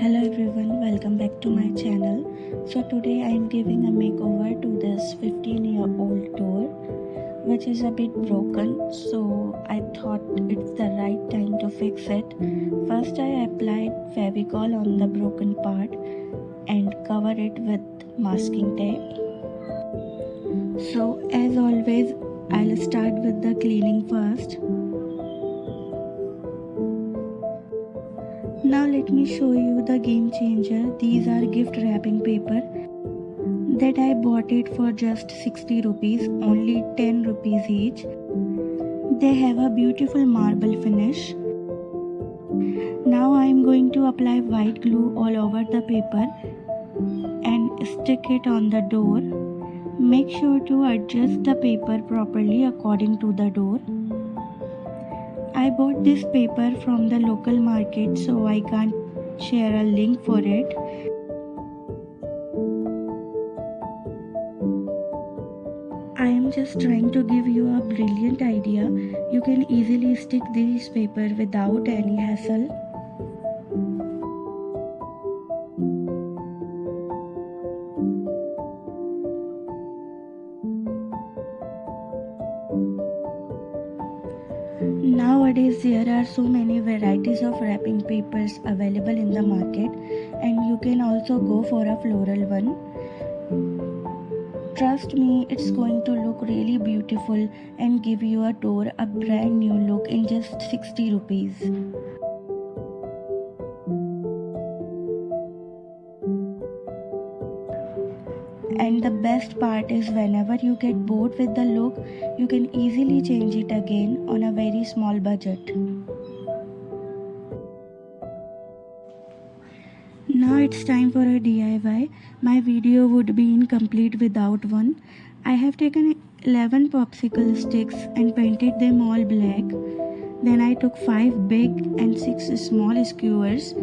Hello everyone, welcome back to my channel. So today I am giving a makeover to this 15-year-old door which is a bit broken, so I thought it's the right time to fix it. First I applied Fevicol on the broken part and covered it with masking tape. So as always I'll start with the cleaning first. Now let me show you the game changer. These are gift wrapping paper that I bought it for just 60 rupees, only 10 rupees each. They have a beautiful marble finish. Now I am going to apply white glue all over the paper and stick it on the door. Make sure to adjust the paper properly according to the door. I bought this paper from the local market, so I can't share a link for it. I am just trying to give you a brilliant idea. You can easily stick this paper without any hassle. Nowadays there are so many varieties of wrapping papers available in the market, and you can also go for a floral one. Trust me, it's going to look really beautiful and give your door a brand new look in just 60 rupees. And the best part is, whenever you get bored with the look, you can easily change it again on a very small budget. Now it's time for a DIY. My video would be incomplete without one. I have taken 11 popsicle sticks and painted them all black. Then I took 5 big and 6 small skewers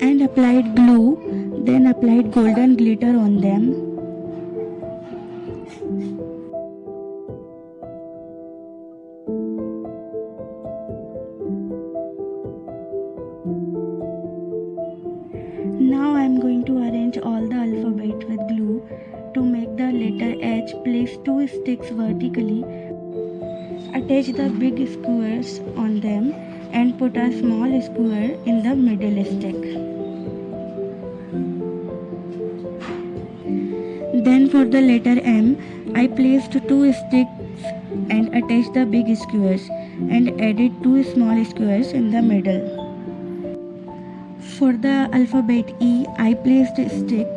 and applied glue, then applied golden glitter on them. Now I am going to arrange all the alphabet with glue. To make the letter H, place 2 sticks vertically, attach the big skewers on them and put a small skewer in the middle stick. Then for the letter M, I placed 2 sticks and attached the big skewers and added 2 small skewers in the middle. For the alphabet E, I placed a stick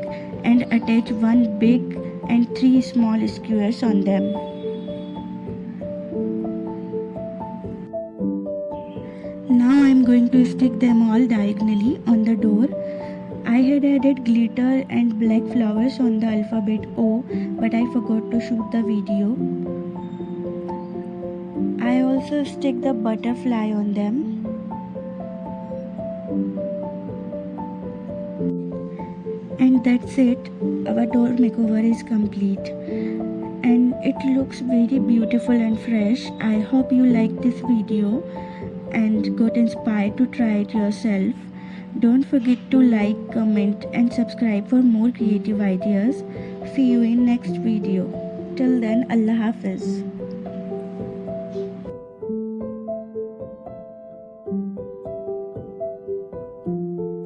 and attached 1 big and 3 small skewers on them. Now I am going to stick them all diagonally on the door. I had added glitter and black flowers on the alphabet O, but I forgot to shoot the video. I also stick the butterfly on them. And that's it. Our door makeover is complete. And it looks very beautiful and fresh. I hope you liked this video and got inspired to try it yourself. Don't forget to like, comment and subscribe for more creative ideas. See you in next video. Till then, Allah Hafiz.